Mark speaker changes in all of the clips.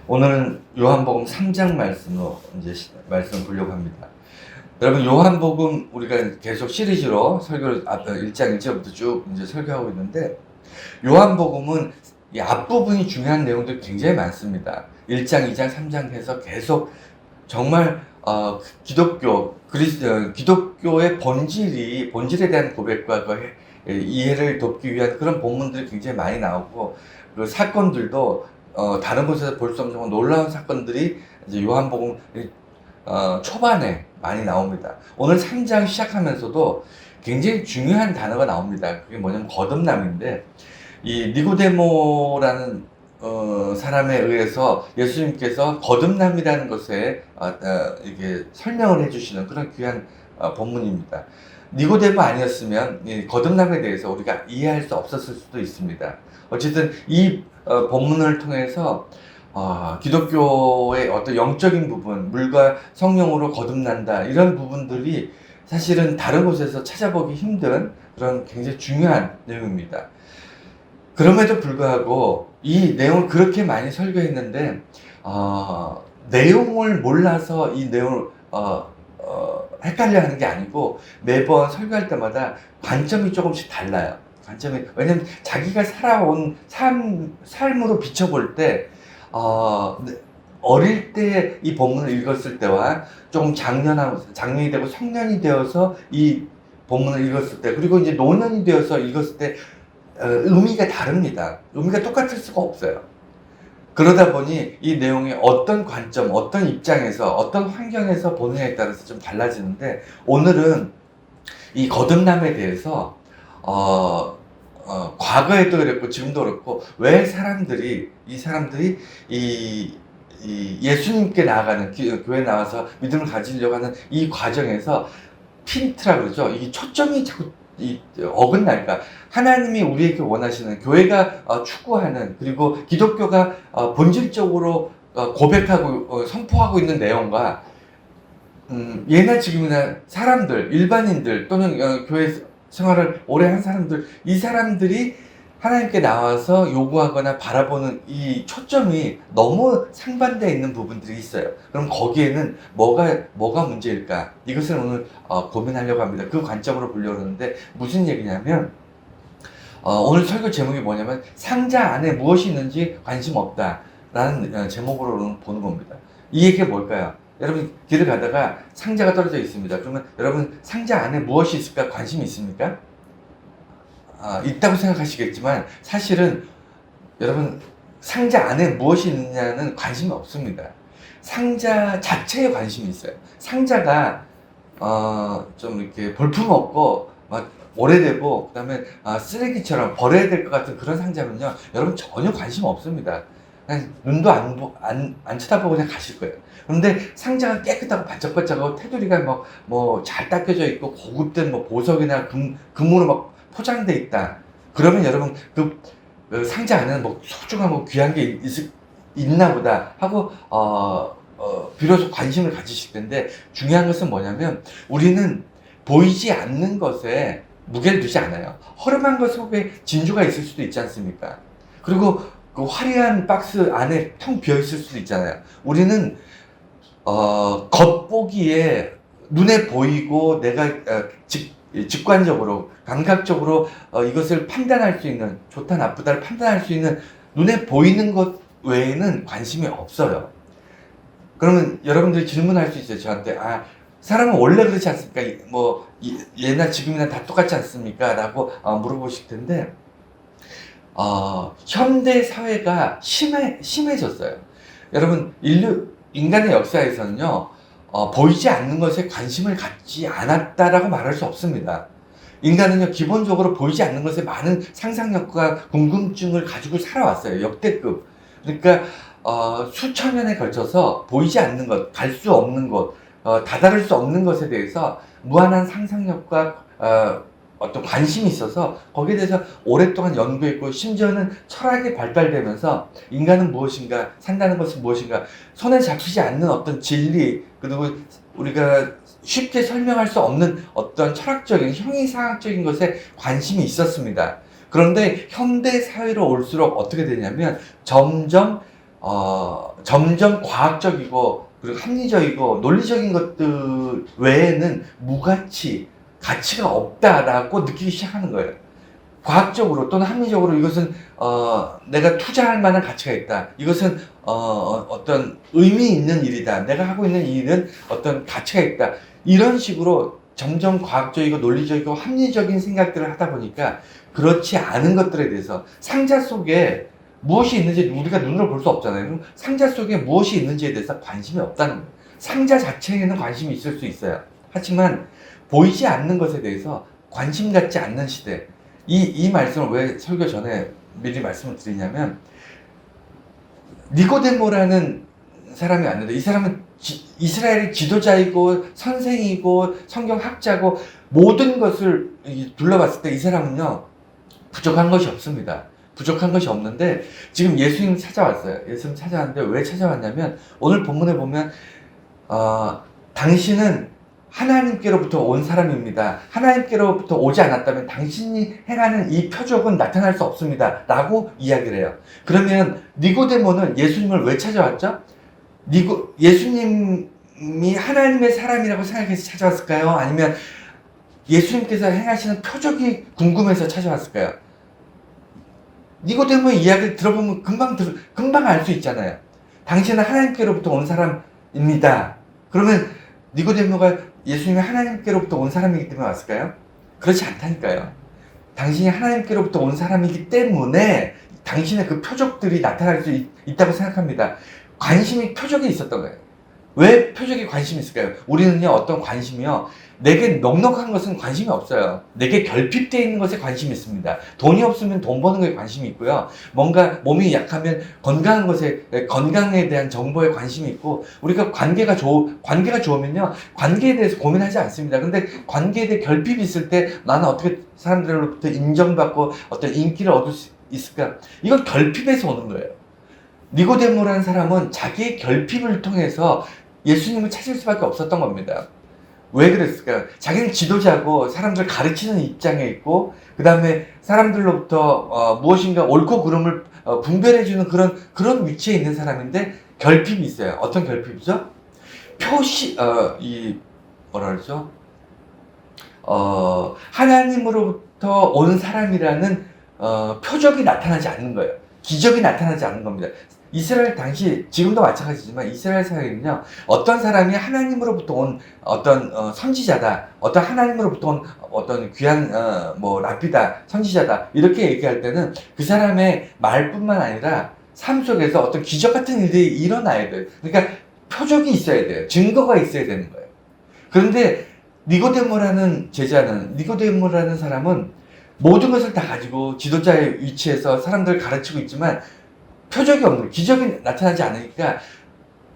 Speaker 1: 오늘은 요한복음 3장 말씀으로 이제 말씀을 보려고 합니다. 여러분, 요한복음 우리가 계속 시리즈로 설교를 1장 1절부터 쭉 이제 설교하고 있는데, 요한복음은 이 앞부분이 중요한 내용들이 굉장히 많습니다. 1장, 2장, 3장 해서 계속 정말 기독교의 본질에 대한 고백과 그 이해를 돕기 위한 그런 본문들이 굉장히 많이 나오고, 그 사건들도 다른 곳에서 볼 수 없는 정말 놀라운 사건들이 이제 요한복음 초반에 많이 나옵니다. 오늘 3장 시작하면서도 굉장히 중요한 단어가 나옵니다. 그게 뭐냐면 거듭남인데, 이 니고데모라는 사람에 의해서 예수님께서 거듭남이라는 것에 이렇게 설명을 해주시는 그런 귀한 본문입니다. 니고데모 아니었으면 이 거듭남에 대해서 우리가 이해할 수 없었을 수도 있습니다. 어쨌든 이 본문을 통해서 기독교의 어떤 영적인 부분, 물과 성령으로 거듭난다, 이런 부분들이 사실은 다른 곳에서 찾아보기 힘든 그런 굉장히 중요한 내용입니다. 그럼에도 불구하고 이 내용을 그렇게 많이 설교했는데, 내용을 몰라서 이 내용을 헷갈려 하는 게 아니고, 매번 설교할 때마다 관점이 조금씩 달라요. 왜냐면 자기가 살아온 삶으로 비춰볼 때, 어릴 때 이 본문을 읽었을 때와 조금 장년이 되고 성년이 되어서 이 본문을 읽었을 때, 그리고 이제 노년이 되어서 읽었을 때 의미가 다릅니다. 의미가 똑같을 수가 없어요. 그러다 보니 이 내용이 어떤 관점, 어떤 입장에서, 어떤 환경에서 보느냐에 따라서 좀 달라지는데, 오늘은 이 거듭남에 대해서 과거에도 그랬고 지금도 그렇고, 왜 이 사람들이 예수님께 나아가는 교회 나와서 믿음을 가지려고 하는 이 과정에서 핀트라 그러죠. 이 초점이 자꾸 어긋날까? 하나님이 우리에게 원하시는, 교회가 추구하는, 그리고 기독교가 본질적으로 고백하고 선포하고 있는 내용과 예나 지금이나 사람들, 일반인들 또는 교회 생활을 오래 한 사람들, 이 사람들이 하나님께 나와서 요구하거나 바라보는 이 초점이 너무 상반되어 있는 부분들이 있어요. 그럼 거기에는 뭐가 문제일까? 이것을 오늘 고민하려고 합니다. 그 관점으로 보려고 하는데, 무슨 얘기냐면, 오늘 설교 제목이 뭐냐면, 상자 안에 무엇이 있는지 관심 없다 라는 제목으로 보는 겁니다. 이 얘기가 뭘까요? 여러분, 길을 가다가 상자가 떨어져 있습니다. 그러면 여러분, 상자 안에 무엇이 있을까 관심이 있습니까? 있다고 생각하시겠지만, 사실은 여러분, 상자 안에 무엇이 있느냐는 관심이 없습니다. 상자 자체에 관심이 있어요. 상자가 좀 이렇게 볼품없고 막 오래되고, 그 다음에 쓰레기처럼 버려야 될 것 같은 그런 상자면요, 여러분 전혀 관심 없습니다. 그냥 눈도 안 쳐다보고 그냥 가실 거예요. 그런데 상자가 깨끗하고 반짝반짝하고 테두리가 뭐 잘 닦여져 있고 고급된 뭐 보석이나 금으로 막 포장돼 있다. 그러면 여러분, 그 상자 안에는 뭐 소중한 뭐 귀한 게 있나 보다 하고 비로소 관심을 가지실 텐데, 중요한 것은 뭐냐면, 우리는 보이지 않는 것에 무게를 두지 않아요. 허름한 것 속에 진주가 있을 수도 있지 않습니까? 그리고 그 화려한 박스 안에 텅 비어 있을 수도 있잖아요. 우리는 겉보기에 눈에 보이고 내가 직관적으로, 감각적으로 이것을 판단할 수 있는, 좋다 나쁘다를 판단할 수 있는 눈에 보이는 것 외에는 관심이 없어요. 그러면 여러분들이 질문할 수 있어요, 저한테. 사람은 원래 그렇지 않습니까? 뭐 예나 지금이나 다 똑같지 않습니까? 라고 물어보실 텐데, 현대 사회가 심해졌어요. 여러분, 인간의 역사에서는요, 보이지 않는 것에 관심을 갖지 않았다라고 말할 수 없습니다. 인간은요, 기본적으로 보이지 않는 것에 많은 상상력과 궁금증을 가지고 살아왔어요. 역대급. 그러니까 수천 년에 걸쳐서 보이지 않는 것, 갈 수 없는 것, 다다를 수 없는 것에 대해서 무한한 상상력과 어떤 관심이 있어서 거기에 대해서 오랫동안 연구했고, 심지어는 철학이 발달되면서 인간은 무엇인가, 산다는 것은 무엇인가, 손에 잡히지 않는 어떤 진리, 그리고 우리가 쉽게 설명할 수 없는 어떤 철학적인, 형이상학적인 것에 관심이 있었습니다. 그런데 현대 사회로 올수록 어떻게 되냐면, 점점 점점 과학적이고 그리고 합리적이고 논리적인 것들 외에는 무가치, 가치가 없다라고 느끼기 시작하는 거예요. 과학적으로 또는 합리적으로 이것은 내가 투자할 만한 가치가 있다. 이것은 어떤 의미 있는 일이다. 내가 하고 있는 일은 어떤 가치가 있다. 이런 식으로 점점 과학적이고 논리적이고 합리적인 생각들을 하다 보니까 그렇지 않은 것들에 대해서 상자 속에 무엇이 있는지 우리가 눈으로 볼 수 없잖아요. 그럼 상자 속에 무엇이 있는지에 대해서 관심이 없다는 거예요. 상자 자체에는 관심이 있을 수 있어요. 하지만 보이지 않는 것에 대해서 관심 갖지 않는 시대. 이 말씀을 왜 설교 전에 미리 말씀을 드리냐면, 니고데모라는 사람이 왔는데, 이 사람은 이스라엘의 지도자이고 선생이고 성경학자고 모든 것을 둘러봤을 때 이 사람은요 부족한 것이 없습니다. 부족한 것이 없는데 지금 예수님 찾아왔어요. 예수님 찾아왔는데 왜 찾아왔냐면, 오늘 본문에 보면 당신은 하나님께로부터 온 사람입니다. 하나님께로부터 오지 않았다면 당신이 행하는 이 표적은 나타날 수 없습니다. 라고 이야기를 해요. 그러면 니고데모는 예수님을 왜 찾아왔죠? 예수님이 하나님의 사람이라고 생각해서 찾아왔을까요? 아니면 예수님께서 행하시는 표적이 궁금해서 찾아왔을까요? 니고데모의 이야기를 들어보면 금방 알 수 있잖아요. 당신은 하나님께로부터 온 사람입니다. 그러면 니고데모가 예수님이 하나님께로부터 온 사람이기 때문에 왔을까요? 그렇지 않다니까요. 당신이 하나님께로부터 온 사람이기 때문에 당신의 그 표적들이 나타날 수 있다고 생각합니다. 관심이 표적에 있었던 거예요. 왜 표적에 관심이 있을까요? 우리는요, 어떤 관심이요, 내게 넉넉한 것은 관심이 없어요. 내게 결핍되어 있는 것에 관심이 있습니다. 돈이 없으면 돈 버는 것에 관심이 있고요. 뭔가 몸이 약하면 건강에 대한 정보에 관심이 있고, 우리가 관계가 좋으면요, 관계에 대해서 고민하지 않습니다. 근데 관계에 대해 결핍이 있을 때 나는 어떻게 사람들로부터 인정받고 어떤 인기를 얻을 수 있을까? 이건 결핍에서 오는 거예요. 니고데모라는 사람은 자기의 결핍을 통해서 예수님을 찾을 수밖에 없었던 겁니다. 왜 그랬을까요? 자기는 지도자고 사람들 가르치는 입장에 있고, 그 다음에 사람들로부터 무엇인가 옳고 그름을 분별해주는 그런 위치에 있는 사람인데 결핍이 있어요. 어떤 결핍이죠? 뭐라 그러죠? 하나님으로부터 온 사람이라는 표적이 나타나지 않는 거예요. 기적이 나타나지 않는 겁니다. 이스라엘 당시, 지금도 마찬가지지만 이스라엘 사회는요, 어떤 사람이 하나님으로부터 온 어떤 선지자다, 어떤 하나님으로부터 온 어떤 귀한 랍비다, 선지자다, 이렇게 얘기할 때는 그 사람의 말뿐만 아니라 삶 속에서 어떤 기적 같은 일들이 일어나야 돼요. 그러니까 표적이 있어야 돼요. 증거가 있어야 되는 거예요. 그런데 니고데모라는 사람은 모든 것을 다 가지고 지도자의 위치에서 사람들을 가르치고 있지만 표적이 없는 거예요. 기적이 나타나지 않으니까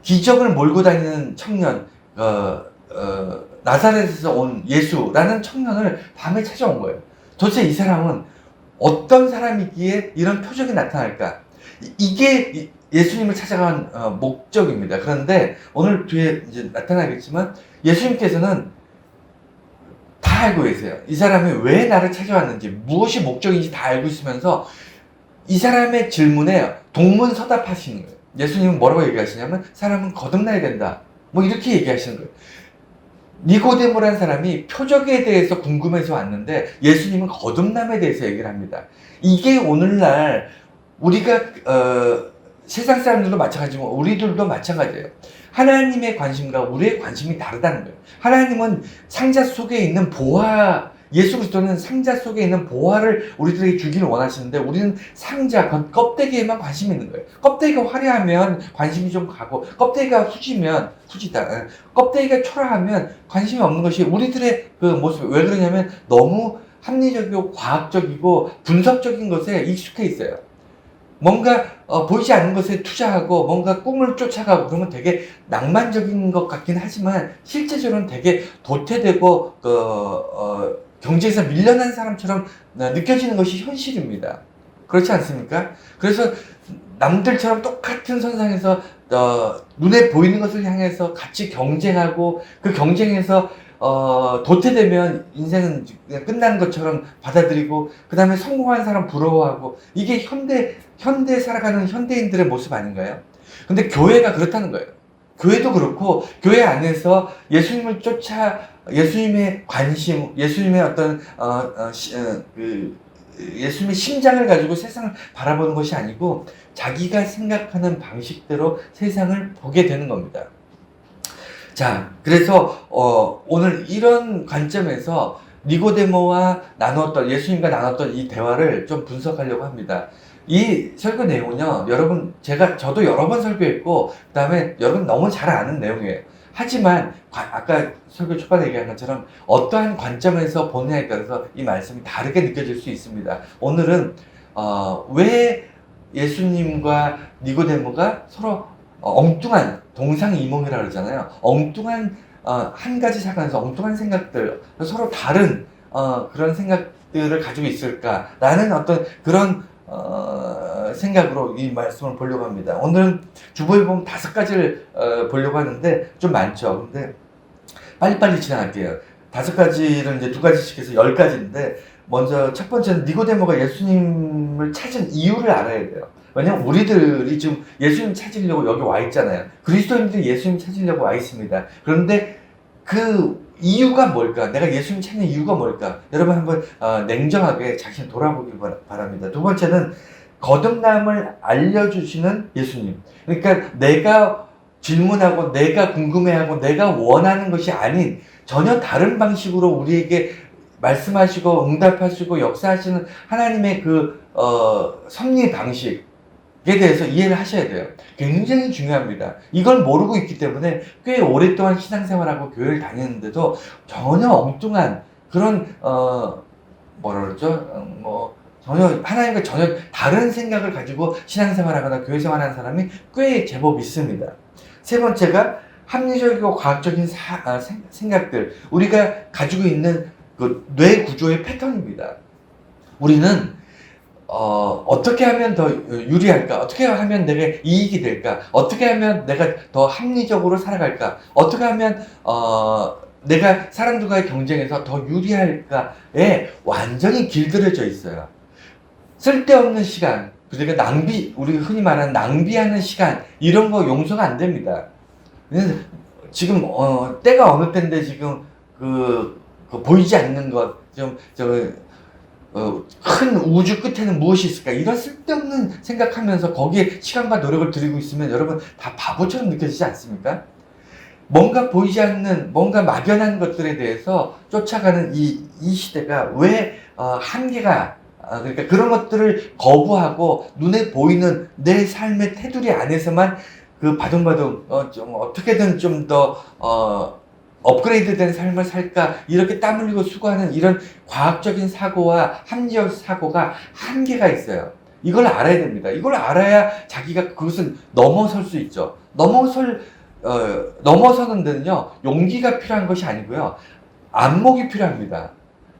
Speaker 1: 기적을 몰고 다니는 청년, 나사렛에서 온 예수라는 청년을 밤에 찾아온 거예요. 도대체 이 사람은 어떤 사람이기에 이런 표적이 나타날까? 이게 예수님을 찾아간 목적입니다. 그런데 오늘 뒤에 이제 나타나겠지만 예수님께서는 다 알고 계세요. 이 사람이 왜 나를 찾아왔는지, 무엇이 목적인지 다 알고 있으면서 이 사람의 질문에 동문서답하시는 거예요. 예수님은 뭐라고 얘기하시냐면, 사람은 거듭나야 된다. 뭐 이렇게 얘기하시는 거예요. 니고데모라는 사람이 표적에 대해서 궁금해서 왔는데 예수님은 거듭남에 대해서 얘기를 합니다. 이게 오늘날 우리가 세상 사람들도 마찬가지고 우리들도 마찬가지예요. 하나님의 관심과 우리의 관심이 다르다는 거예요. 하나님은 상자 속에 있는 예수 그리스도는 상자 속에 있는 보화를 우리들에게 주기를 원하시는데 우리는 상자, 껍데기에만 관심이 있는 거예요. 껍데기가 화려하면 관심이 좀 가고, 껍데기가 후지다. 껍데기가 초라하면 관심이 없는 것이 우리들의 그 모습. 왜 그러냐면 너무 합리적이고 과학적이고 분석적인 것에 익숙해 있어요. 뭔가 보이지 않는 것에 투자하고 뭔가 꿈을 쫓아가고 그러면 되게 낭만적인 것 같긴 하지만 실제적으로는 되게 도태되고 경제에서 밀려난 사람처럼 느껴지는 것이 현실입니다. 그렇지 않습니까? 그래서 남들처럼 똑같은 선상에서 눈에 보이는 것을 향해서 같이 경쟁하고 그 경쟁에서 도태되면 인생은 그냥 끝나는 것처럼 받아들이고 그 다음에 성공한 사람 부러워하고, 이게 현대 살아가는 현대인들의 모습 아닌가요? 근데 교회가 그렇다는 거예요. 교회도 그렇고 교회 안에서 예수님을 쫓아 예수님의 관심, 예수님의 어떤 예수님의 심장을 가지고 세상을 바라보는 것이 아니고 자기가 생각하는 방식대로 세상을 보게 되는 겁니다. 자, 그래서 오늘 이런 관점에서 니고데모와 예수님과 나눴던 이 대화를 좀 분석하려고 합니다. 이 설교 내용은요, 여러분, 저도 여러 번 설교했고, 그 다음에 여러분 너무 잘 아는 내용이에요. 하지만, 아까 설교 초반에 얘기한 것처럼, 어떠한 관점에서 보느냐에 따라서 이 말씀이 다르게 느껴질 수 있습니다. 오늘은, 왜 예수님과 니고데모가 서로 엉뚱한, 동상이몽이라고 그러잖아요. 엉뚱한, 한 가지 사건에서 엉뚱한 생각들, 서로 다른, 그런 생각들을 가지고 있을까라는 어떤 그런 생각으로 이 말씀을 보려고 합니다. 오늘은 주보에 보면 5가지를 보려고 하는데 좀 많죠. 근데 빨리빨리 지나갈게요. 5가지를 이제 2가지씩 해서 10가지인데 먼저 첫 번째는 니고데모가 예수님을 찾은 이유를 알아야 돼요. 왜냐면 우리들이 지금 예수님 찾으려고 여기 와 있잖아요. 그리스도인들이 예수님 찾으려고 와 있습니다. 그런데 그 이유가 뭘까? 내가 예수님 찾는 이유가 뭘까? 여러분 한번 냉정하게 자신을 돌아보길 바랍니다. 두 번째는 거듭남을 알려주시는 예수님. 그러니까 내가 질문하고 내가 궁금해하고 내가 원하는 것이 아닌 전혀 다른 방식으로 우리에게 말씀하시고 응답하시고 역사하시는 하나님의 그 섭리 방식에 대해서 이해를 하셔야 돼요. 굉장히 중요합니다. 이걸 모르고 있기 때문에 꽤 오랫동안 신앙생활하고 교회를 다녔는데도 전혀 엉뚱한 그런 뭐라 그러죠? 전혀 하나님과 전혀 다른 생각을 가지고 신앙생활하거나 교회생활하는 사람이 꽤 제법 있습니다. 세 번째가 합리적이고 과학적인 생각들, 우리가 가지고 있는 그 뇌 구조의 패턴입니다. 우리는 어떻게 하면 더 유리할까? 어떻게 하면 내가 이익이 될까? 어떻게 하면 내가 더 합리적으로 살아갈까? 어떻게 하면 내가 사람들과의 경쟁에서 더 유리할까에 완전히 길들여져 있어요. 쓸데없는 시간, 그러니까 우리가 흔히 말하는 낭비하는 시간, 이런 거 용서가 안 됩니다. 지금 때가 어느 때인데 지금 그 보이지 않는 것, 큰 우주 끝에는 무엇이 있을까? 이런 쓸데없는 생각하면서 거기에 시간과 노력을 들이고 있으면 여러분 다 바보처럼 느껴지지 않습니까? 뭔가 보이지 않는, 뭔가 막연한 것들에 대해서 쫓아가는 이 시대가 왜 한계가, 그러니까 그런 것들을 거부하고 눈에 보이는 내 삶의 테두리 안에서만 그 바둥바둥 좀 어떻게든 좀 더 업그레이드된 삶을 살까 이렇게 땀 흘리고 수고하는 이런 과학적인 사고와 합리적 사고가 한계가 있어요. 이걸 알아야 됩니다. 이걸 알아야 자기가 그것을 넘어설 수 있죠. 넘어서는 데는요, 용기가 필요한 것이 아니고요, 안목이 필요합니다.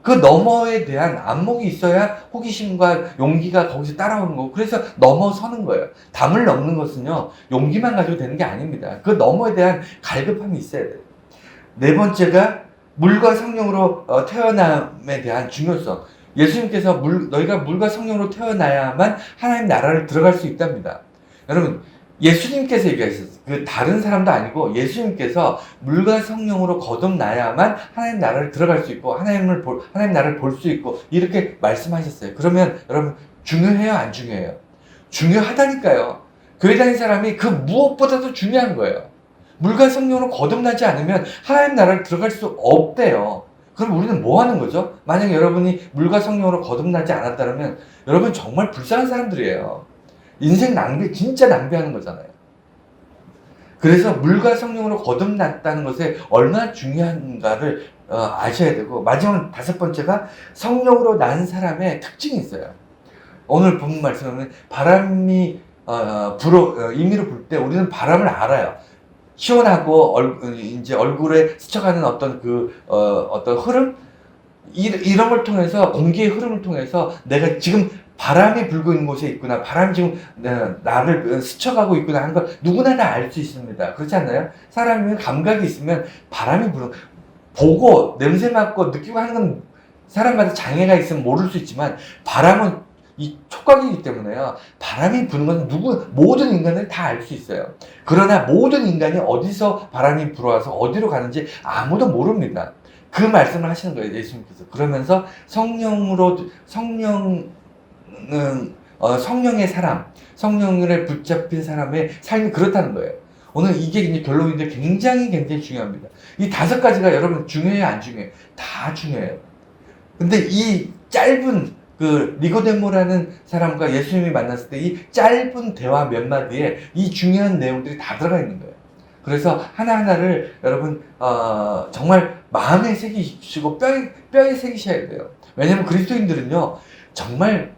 Speaker 1: 그 너머에 대한 안목이 있어야 호기심과 용기가 거기서 따라오는 거고, 그래서 넘어서는 거예요. 담을 넘는 것은요, 용기만 가지고 되는 게 아닙니다. 그 너머에 대한 갈급함이 있어야 돼요. 네 번째가 물과 성령으로 태어남에 대한 중요성. 예수님께서 너희가 물과 성령으로 태어나야만 하나님 나라를 들어갈 수 있답니다. 여러분, 예수님께서 얘기하셨어요. 그 다른 사람도 아니고 예수님께서 물과 성령으로 거듭나야만 하나님 나라를 들어갈 수 있고 하나님 나라를 볼 수 있고 이렇게 말씀하셨어요. 그러면 여러분 중요해요, 안 중요해요? 중요하다니까요. 교회 다니는 사람이 그 무엇보다도 중요한 거예요. 물과 성령으로 거듭나지 않으면 하나님 나라를 들어갈 수 없대요. 그럼 우리는 뭐 하는 거죠? 만약 여러분이 물과 성령으로 거듭나지 않았다면 여러분 정말 불쌍한 사람들이에요. 인생 진짜 낭비하는 거잖아요. 그래서 물과 성령으로 거듭났다는 것에 얼마나 중요한가를 아셔야 되고, 마지막 5번째가 성령으로 난 사람의 특징이 있어요. 오늘 본문 말씀은 바람이 임의로 불 때 우리는 바람을 알아요. 시원하고 이제 얼굴에 스쳐가는 어떤 어떤 흐름, 이런 걸 통해서, 공기의 흐름을 통해서 내가 지금 바람이 불고 있는 곳에 있구나, 바람이 지금 나를 스쳐가고 있구나 하는 걸 누구나 다 알 수 있습니다. 그렇지 않나요? 사람이 감각이 있으면 바람이 보고 냄새 맡고 느끼고 하는 건 사람마다 장애가 있으면 모를 수 있지만 바람은 이 촉각이기 때문에요. 바람이 부는 건 모든 인간들이 다 알 수 있어요. 그러나 모든 인간이 어디서 바람이 불어와서 어디로 가는지 아무도 모릅니다. 그 말씀을 하시는 거예요, 예수님께서. 그러면서 성령의 사람, 성령을 붙잡힌 사람의 삶이 그렇다는 거예요. 오늘 이게 이제 결론인데 굉장히 중요합니다. 이 5가지가 여러분 중요해요, 안 중요해요? 다 중요해요. 근데 이 짧은 그 니고데모라는 사람과 예수님이 만났을 때 이 짧은 대화 몇 마디에 이 중요한 내용들이 다 들어가 있는 거예요. 그래서 하나하나를 여러분 정말 마음에 새기시고 뼈에 새기셔야 돼요. 왜냐면 그리스도인들은요 정말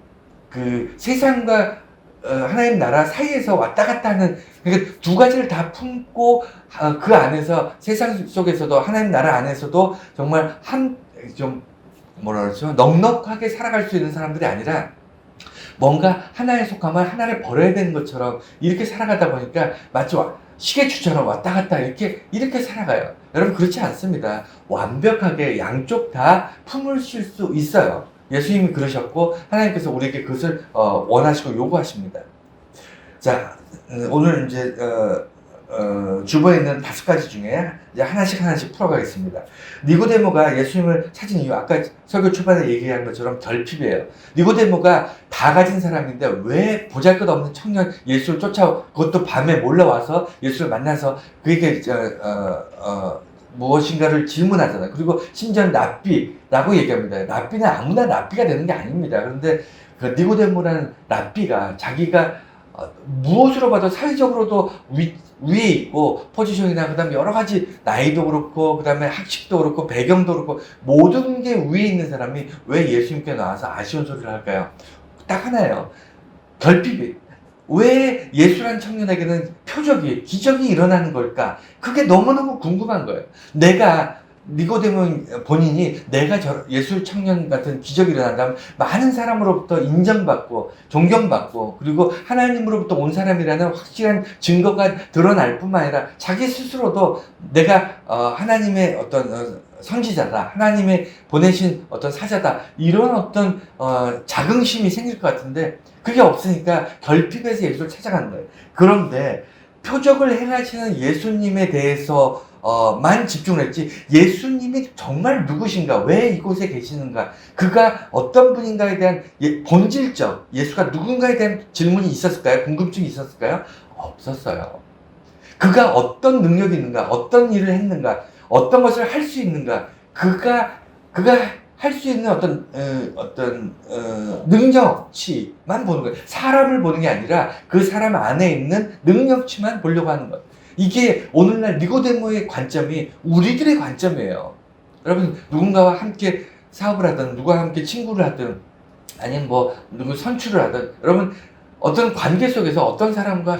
Speaker 1: 그 세상과 하나님 나라 사이에서 왔다 갔다 하는, 그러니까 2가지를 다 품고 그 안에서 세상 속에서도 하나님 나라 안에서도 정말 뭐라 그러죠? 넉넉하게 살아갈 수 있는 사람들이 아니라 뭔가 하나에 속하면 하나를 버려야 되는 것처럼 이렇게 살아가다 보니까 마치 시계추처럼 왔다 갔다 이렇게 살아가요. 여러분 그렇지 않습니다. 완벽하게 양쪽 다 품으실 수 있어요. 예수님이 그러셨고 하나님께서 우리에게 그것을 원하시고 요구하십니다. 자, 오늘 이제 주보에 있는 5가지 중에 이제 하나씩 풀어가겠습니다. 니고데모가 예수님을 찾은 이유, 아까 설교 초반에 얘기한 것처럼 결핍이에요. 니고데모가 다 가진 사람인데 왜 보잘것없는 청년 예수를 그것도 밤에 몰려와서 예수를 만나서 그에게 무엇인가를 질문하잖아요. 그리고 심지어 랍비라고 얘기합니다. 랍비는 아무나 랍비가 되는 게 아닙니다. 그런데 그 니고데모라는 랍비가 자기가 무엇으로 봐도 사회적으로도 위에 있고 포지션이나 그다음에 여러 가지 나이도 그렇고 그다음에 학식도 그렇고 배경도 그렇고 모든 게 위에 있는 사람이 왜 예수님께 나와서 아쉬운 소리를 할까요? 딱 하나예요. 결핍이. 왜 예수란 청년에게는 기적이 일어나는 걸까? 그게 너무너무 궁금한 거예요. 니고데모 본인이 내가 예수 청년 같은 기적이 일어난다면 많은 사람으로부터 인정받고 존경받고 그리고 하나님으로부터 온 사람이라는 확실한 증거가 드러날 뿐만 아니라 자기 스스로도 내가 하나님의 어떤 선지자다, 하나님의 보내신 어떤 사자다, 이런 어떤 자긍심이 생길 것 같은데 그게 없으니까 결핍해서 예수를 찾아가는 거예요. 그런데 표적을 행하시는 예수님에 대해서 만 집중을 했지, 예수님이 정말 누구신가, 왜 이곳에 계시는가, 그가 어떤 분인가에 대한 본질적, 예수가 누군가에 대한 질문이 있었을까요? 궁금증이 있었을까요? 없었어요. 그가 어떤 능력이 있는가, 어떤 일을 했는가, 어떤 것을 할 수 있는가, 그가 할 수 있는 어떤 능력치만 보는 거예요. 사람을 보는 게 아니라 그 사람 안에 있는 능력치만 보려고 하는 거예요. 이게 오늘날 니고데모의 관점이 우리들의 관점이에요. 여러분, 누군가와 함께 사업을 하든, 누구와 함께 친구를 하든, 아니면 누구 선출을 하든, 여러분, 어떤 관계 속에서 어떤 사람과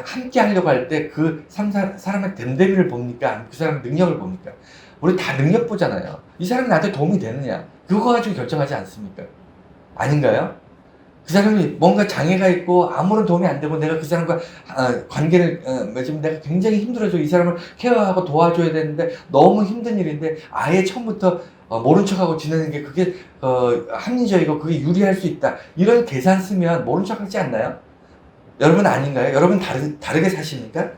Speaker 1: 함께 하려고 할 때 그 사람의 됨됨이를 봅니까? 그 사람의 능력을 봅니까? 우리 다 능력 보잖아요. 이 사람이 나한테 도움이 되느냐? 그거 가지고 결정하지 않습니까? 아닌가요? 그 사람이 뭔가 장애가 있고 아무런 도움이 안 되고 내가 그 사람과 관계를 맺으면 내가 굉장히 힘들어져. 이 사람을 케어하고 도와줘야 되는데 너무 힘든 일인데 아예 처음부터 모른 척하고 지내는 게 그게 합리적이고 그게 유리할 수 있다. 이런 계산 쓰면 모른 척하지 않나요? 여러분 아닌가요? 여러분 다르게 사십니까?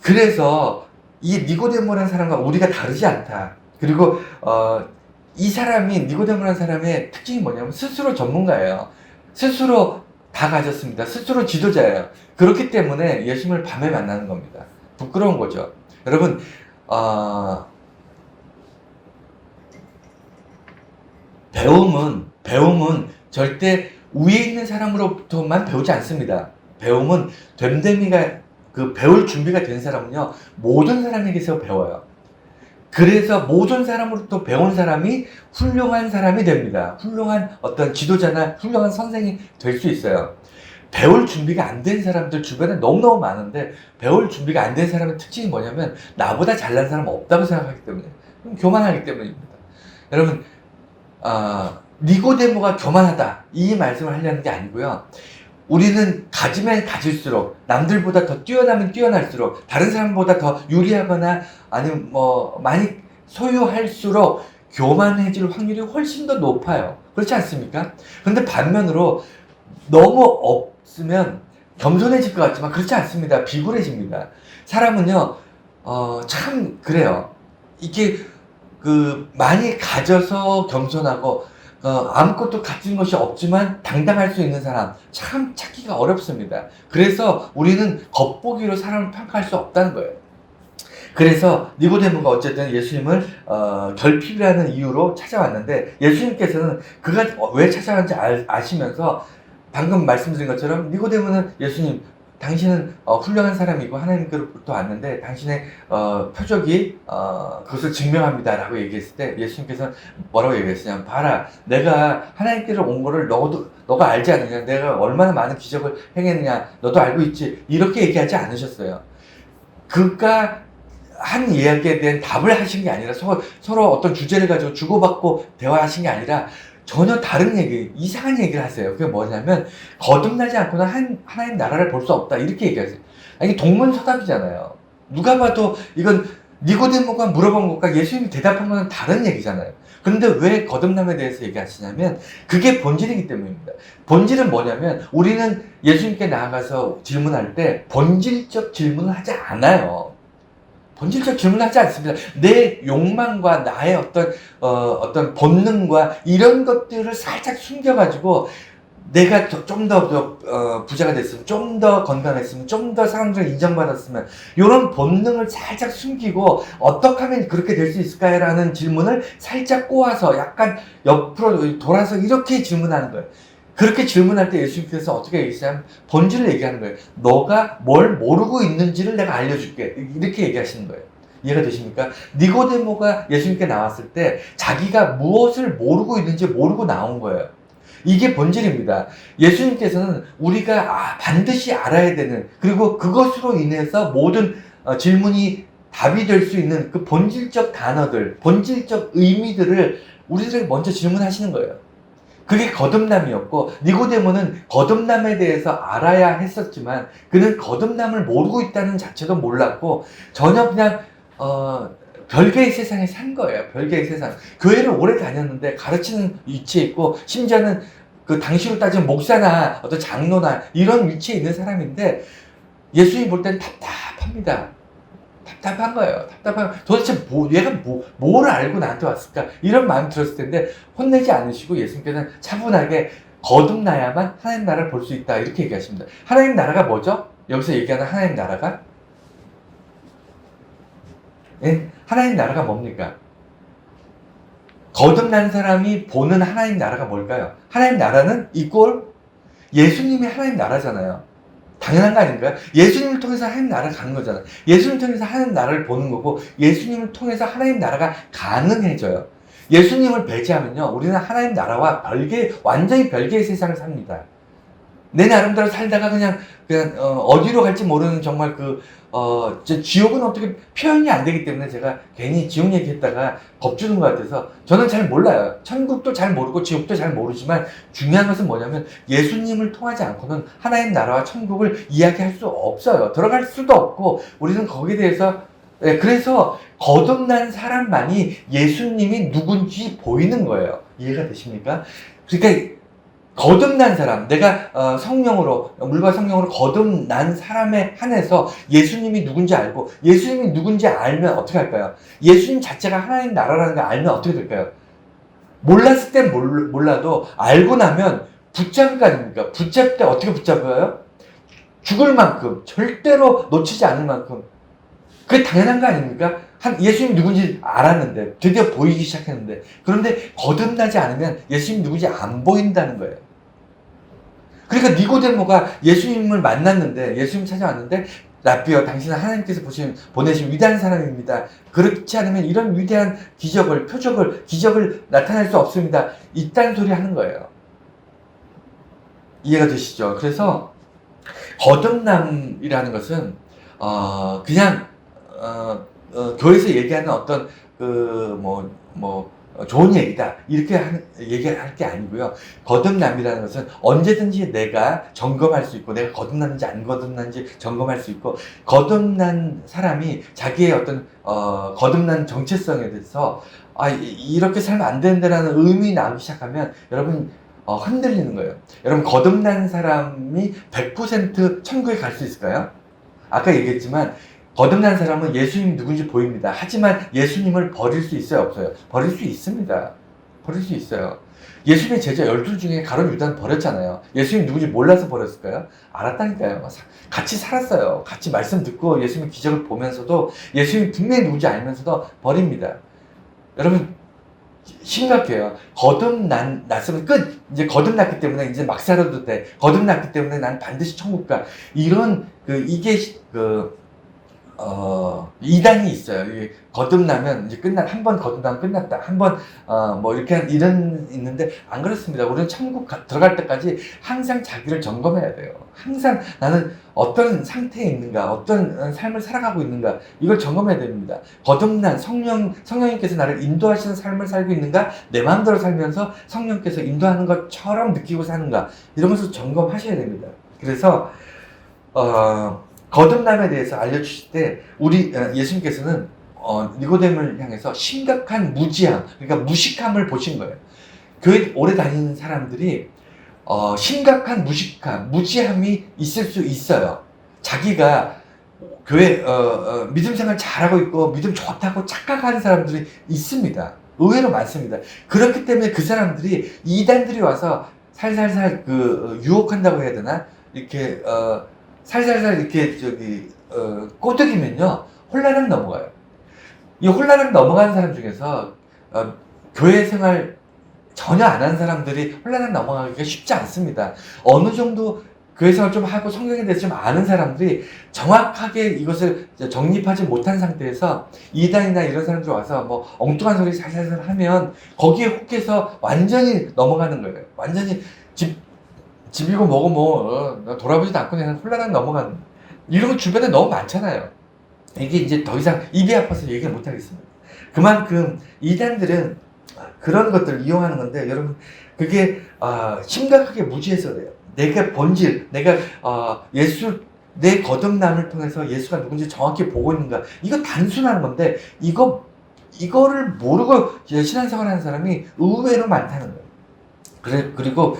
Speaker 1: 그래서 이 니고데모라는 사람과 우리가 다르지 않다. 그리고 이 사람이 니고데모라는 사람의 특징이 뭐냐면 스스로 전문가예요. 스스로 다 가졌습니다. 스스로 지도자예요. 그렇기 때문에 예수님을 밤에 만나는 겁니다. 부끄러운 거죠. 여러분 배움은 절대 위에 있는 사람으로부터만 배우지 않습니다. 배움은 됨됨이가 배울 준비가 된 사람은요, 모든 사람에게서 배워요. 그래서 모든 사람으로부터 배운 사람이 훌륭한 사람이 됩니다. 훌륭한 어떤 지도자나 훌륭한 선생이 될 수 있어요. 배울 준비가 안 된 사람들 주변에 너무너무 많은데, 배울 준비가 안 된 사람의 특징이 뭐냐면 나보다 잘난 사람 없다고 생각하기 때문에, 교만하기 때문입니다. 여러분 니고데모가 교만하다 이 말씀을 하려는 게 아니고요. 우리는 가지면 가질수록, 남들보다 더 뛰어나면 뛰어날수록, 다른 사람보다 더 유리하거나 아니면 많이 소유할수록 교만해질 확률이 훨씬 더 높아요. 그렇지 않습니까? 근데 반면으로 너무 없으면 겸손해질 것 같지만 그렇지 않습니다. 비굴해집니다. 사람은요, 참 그래요. 이게 많이 가져서 겸손하고 아무것도 가진 것이 없지만 당당할 수 있는 사람 참 찾기가 어렵습니다. 그래서 우리는 겉보기로 사람을 평가할 수 없다는 거예요. 그래서 니고데모가 어쨌든 예수님을 결핍이라는 이유로 찾아왔는데 예수님께서는 그가 왜 찾아왔는지 아시면서 방금 말씀드린 것처럼 니고데모는 예수님 당신은 훌륭한 사람이고 하나님께로부터 왔는데 당신의 표적이 그것을 증명합니다 라고 얘기했을 때 예수님께서는 뭐라고 얘기했냐면 봐라 내가 하나님께로 온 거를 너가 알지 않느냐 내가 얼마나 많은 기적을 행했느냐 너도 알고 있지 이렇게 얘기하지 않으셨어요. 그가 한 이야기에 대한 답을 하신 게 아니라 서로 어떤 주제를 가지고 주고받고 대화하신 게 아니라 전혀 다른 얘기, 이상한 얘기를 하세요. 그게 뭐냐면 거듭나지 않고는 하나님 나라를 볼 수 없다 이렇게 얘기하세요. 이게 동문서답이잖아요. 누가 봐도 이건 니고데모가 물어본 것과 예수님이 대답한 거는 다른 얘기잖아요. 그런데 왜 거듭남에 대해서 얘기하시냐면 그게 본질이기 때문입니다. 본질은 뭐냐면 우리는 예수님께 나아가서 질문할 때 본질적 질문을 하지 않아요. 본질적 질문을 하지 않습니다. 내 욕망과 나의 어떤 본능과 이런 것들을 살짝 숨겨가지고 내가 좀 더 부자가 됐으면, 좀 더 건강했으면, 좀 더 사람들 인정받았으면 이런 본능을 살짝 숨기고 어떻게 하면 그렇게 될 수 있을까요? 질문을 살짝 꼬아서 약간 옆으로 돌아서 이렇게 질문하는 거예요. 그렇게 질문할 때 예수님께서 어떻게 얘기하시냐면 본질을 얘기하는 거예요. 너가 뭘 모르고 있는지를 내가 알려줄게. 이렇게 얘기하시는 거예요. 이해가 되십니까? 니고데모가 예수님께 나왔을 때 자기가 무엇을 모르고 있는지 모르고 나온 거예요. 이게 본질입니다. 예수님께서는 우리가 반드시 알아야 되는 그리고 그것으로 인해서 모든 질문이 답이 될 수 있는 그 본질적 단어들, 본질적 의미들을 우리들에게 먼저 질문하시는 거예요. 그게 거듭남이었고 니고데모는 거듭남에 대해서 알아야 했었지만 그는 거듭남을 모르고 있다는 자체도 몰랐고 전혀 그냥 별개의 세상에 산 거예요. 별개의 세상. 교회를 오래 다녔는데 가르치는 위치에 있고 심지어는 그 당시로 따지면 목사나 어떤 장로나 이런 위치에 있는 사람인데 예수님 볼 때는 답답합니다. 답답한 거예요. 도대체 얘가 뭘 알고 나한테 왔을까? 이런 마음이 들었을 텐데 혼내지 않으시고 예수님께서는 차분하게 거듭나야만 하나님 나라를 볼 수 있다. 이렇게 얘기하십니다. 하나님 나라가 뭐죠? 여기서 얘기하는 하나님 나라가? 예? 하나님 나라가 뭡니까? 거듭난 사람이 보는 하나님 나라가 뭘까요? 하나님 나라는 이꼴 예수님이 하나님 나라잖아요. 당연한 거 아닌가요? 예수님을 통해서 하나님 나라가 가는 거잖아요. 예수님을 통해서 하나님 나라를 보는 거고 예수님을 통해서 하나님 나라가 가능해져요. 예수님을 배제하면요 우리는 하나님 나라와 완전히 별개의 세상을 삽니다. 내 나름대로 살다가 그냥 어디로 갈지 모르는 정말 지옥은 어떻게 표현이 안 되기 때문에 제가 괜히 지옥 얘기했다가 겁주는 것 같아서 저는 잘 몰라요. 천국도 잘 모르고 지옥도 잘 모르지만 중요한 것은 뭐냐면 예수님을 통하지 않고는 하나님 나라와 천국을 이야기할 수 없어요. 들어갈 수도 없고 우리는 거기에 대해서 그래서 거듭난 사람만이 예수님이 누군지 보이는 거예요. 이해가 되십니까? 그러니까 거듭난 사람, 내가 성령으로 물과 성령으로 거듭난 사람에 한해서 예수님이 누군지 알고 예수님이 누군지 알면 어떻게 할까요? 예수님 자체가 하나님 나라라는 걸 알면 어떻게 될까요? 몰랐을 땐 몰라도 알고 나면 붙잡을 거 아닙니까? 붙잡을 때 어떻게 붙잡아요? 죽을 만큼 절대로 놓치지 않을 만큼 그게 당연한 거 아닙니까? 예수님 누군지 알았는데 드디어 보이기 시작했는데 그런데 거듭나지 않으면 예수님 누군지 안 보인다는 거예요. 그러니까 니고데모가 예수님을 만났는데 예수님 찾아왔는데 라삐어 당신은 하나님께서 보내신 위대한 사람입니다. 그렇지 않으면 이런 위대한 기적을 나타낼 수 없습니다. 이딴 소리 하는 거예요. 이해가 되시죠? 그래서 거듭남이라는 것은 그냥 교회에서 얘기하는 어떤 좋은 얘기다 이렇게 얘기할 게 아니고요. 거듭남이라는 것은 언제든지 내가 점검할 수 있고 내가 거듭났는지 안 거듭났는지 점검할 수 있고 거듭난 사람이 자기의 어떤 거듭난 정체성에 대해서 이렇게 살면 안 되는데라는 의문이 나오기 시작하면 여러분 흔들리는 거예요. 여러분 거듭난 사람이 100% 천국에 갈 수 있을까요? 아까 얘기했지만 거듭난 사람은 예수님 누군지 보입니다. 하지만 예수님을 버릴 수 있어요, 없어요? 버릴 수 있습니다. 버릴 수 있어요. 예수님의 제자 12 중에 가룟 유다는 버렸잖아요. 예수님 누군지 몰라서 버렸을까요? 알았다니까요. 같이 살았어요. 같이 말씀 듣고 예수님 기적을 보면서도 예수님 분명히 누군지 알면서도 버립니다. 여러분 심각해요. 거듭났으면 끝! 이제 거듭났기 때문에 이제 막 살아도 돼. 거듭났기 때문에 난 반드시 천국 가. 이런 이게 이단이 있어요. 이게 거듭나면 이제 한 번 거듭나면 끝났다. 한 번, 뭐 이렇게 있는데 안 그렇습니다. 우리는 천국 들어갈 때까지 항상 자기를 점검해야 돼요. 항상 나는 어떤 상태에 있는가, 어떤 삶을 살아가고 있는가, 이걸 점검해야 됩니다. 거듭난 성령님께서 나를 인도하시는 삶을 살고 있는가, 내 마음대로 살면서 성령께서 인도하는 것처럼 느끼고 사는가, 이런 것을 점검하셔야 됩니다. 그래서, 거듭남에 대해서 알려주실 때 예수님께서는 니고데모를 향해서 심각한 무지함, 그러니까 무식함을 보신 거예요. 교회 오래 다니는 사람들이 심각한 무지함이 있을 수 있어요. 자기가 교회 믿음 생활 잘하고 있고 믿음 좋다고 착각하는 사람들이 있습니다. 의외로 많습니다. 그렇기 때문에 그 사람들이 이단들이 와서 살살살 유혹한다고 해야 되나? 이렇게 살살살 이렇게 꼬드기면요 홀라락 넘어가요. 이 홀라락 넘어가는 사람 중에서 교회 생활 전혀 안 한 사람들이 홀라락 넘어가기가 쉽지 않습니다. 어느 정도 교회 생활 좀 하고 성경에 대해서 좀 아는 사람들이 정확하게 이것을 정립하지 못한 상태에서 이단이나 이런 사람들 와서 뭐 엉뚱한 소리 살살살 하면 거기에 혹해서 완전히 넘어가는 거예요. 완전히 집이고 뭐고 뭐 돌아보지도 않고 그냥 홀라락 넘어가는 이런 거 주변에 너무 많잖아요. 이게 이제 더 이상 입이 아파서 얘기를 못 하겠습니다. 그만큼 이단들은 그런 것들을 이용하는 건데 여러분 그게 심각하게 무지해서 그래요. 내가 본질, 내가 내 거듭남을 통해서 예수가 누군지 정확히 보고 있는가, 이거 단순한 건데 이거를 모르고 신앙생활 하는 사람이 의외로 많다는 거예요. 그리고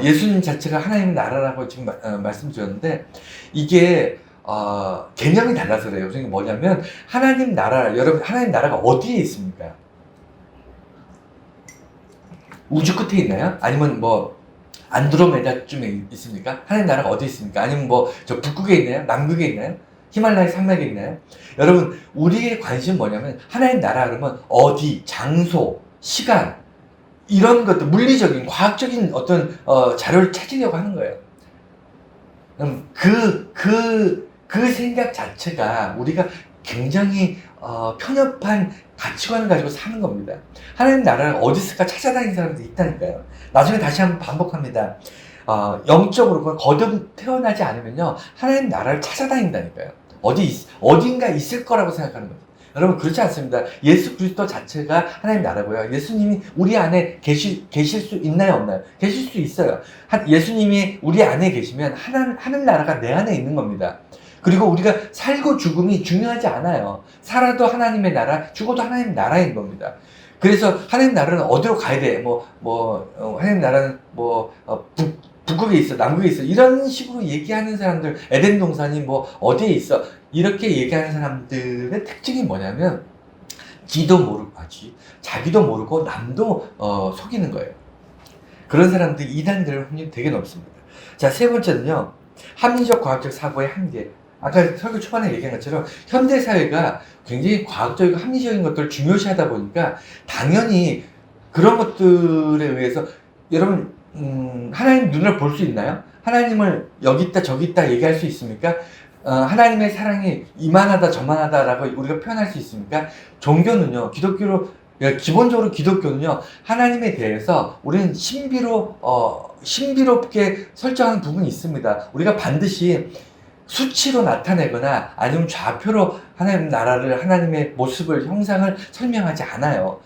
Speaker 1: 예수님 자체가 하나님의 나라라고 지금 말씀드렸는데 이게 개념이 달라서 그래요. 그게 뭐냐면 하나님 나라, 여러분 하나님 나라가 어디에 있습니까? 우주 끝에 있나요? 아니면 뭐 안드로메다쯤에 있습니까? 하나님 나라가 어디 있습니까? 아니면 뭐 저 북극에 있나요? 남극에 있나요? 히말라야 산맥에 있나요? 여러분 우리의 관심은 뭐냐면 하나님 나라 그러면 어디, 장소, 시간 이런 것들 물리적인 과학적인 어떤 자료를 찾으려고 하는 거예요. 그 생각 자체가 우리가 굉장히 편협한 가치관을 가지고 사는 겁니다. 하나님 나라를 어디 있을까 찾아다니는 사람들이 있다니까요. 나중에 다시 한번 반복합니다. 영적으로 거듭 태어나지 않으면요 하나님 나라를 찾아다닌다니까요. 어딘가 있을 거라고 생각하는 거죠. 여러분 그렇지 않습니다. 예수 그리스도 자체가 하나님 나라고요. 예수님이 우리 안에 계실 수 있나요 없나요? 계실 수 있어요. 예수님이 우리 안에 계시면 하늘 나라가 내 안에 있는 겁니다. 그리고 우리가 살고 죽음이 중요하지 않아요. 살아도 하나님의 나라, 죽어도 하나님 나라인 겁니다. 그래서 하나님 나라는 어디로 가야 돼? 하나님 나라는 북극에 있어, 남극에 있어. 이런 식으로 얘기하는 사람들, 에덴 동산이 뭐 어디에 있어. 이렇게 얘기하는 사람들의 특징이 뭐냐면 자기도 모르고 남도 속이는 거예요. 그런 사람들이 이단들 확률이 되게 높습니다. 자, 세 번째는요. 합리적 과학적 사고의 한계. 아까 설교 초반에 얘기한 것처럼 현대사회가 굉장히 과학적이고 합리적인 것들을 중요시하다 보니까 당연히 그런 것들에 의해서 여러분 하나님 눈을 볼 수 있나요? 하나님을 여기 있다 저기 있다 얘기할 수 있습니까? 하나님의 사랑이 이만하다 저만하다라고 우리가 표현할 수 있습니까? 종교는요, 기본적으로 기독교는요, 하나님에 대해서 우리는 신비롭게 설정하는 부분이 있습니다. 우리가 반드시 수치로 나타내거나 아니면 좌표로 하나님 나라를, 하나님의 모습을, 형상을 설명하지 않아요.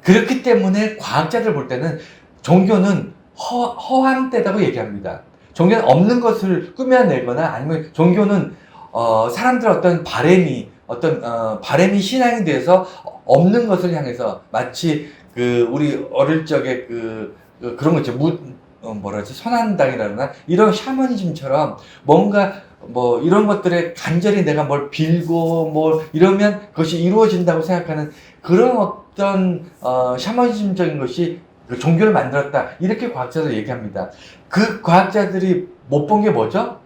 Speaker 1: 그렇기 때문에 과학자들 볼 때는 종교는 허황되다고 얘기합니다. 종교는 없는 것을 꾸며내거나 아니면 종교는 사람들 바램이 신앙이 돼서 없는 것을 향해서 마치 우리 어릴 적에 그런 거 있죠. 뭐라지? 선한당이라나 이런 샤머니즘처럼 뭔가 뭐 이런 것들에 간절히 내가 뭘 빌고 뭐 이러면 그것이 이루어진다고 생각하는 그런 어떤 샤머니즘적인 것이 그 종교를 만들었다. 이렇게 과학자들 얘기합니다. 그 과학자들이 못 본 게 뭐죠?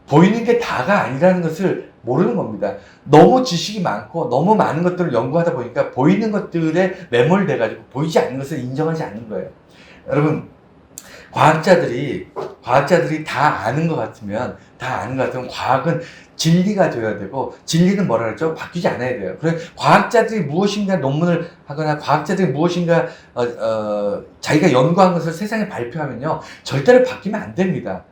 Speaker 1: 보이는 게 다가 아니라는 것을 모르는 겁니다. 너무 지식이 많고 너무 많은 것들을 연구하다 보니까 보이는 것들에 매몰돼가지고 보이지 않는 것을 인정하지 않는 거예요. 여러분, 과학자들이 다 아는 것 같으면 과학은 진리가 되어야 되고, 진리는 뭐라 그랬죠? 바뀌지 않아야 돼요. 그래서 과학자들이 무엇인가 논문을 하거나 과학자들이 무엇인가 자기가 연구한 것을 세상에 발표하면요, 절대로 바뀌면 안 됩니다.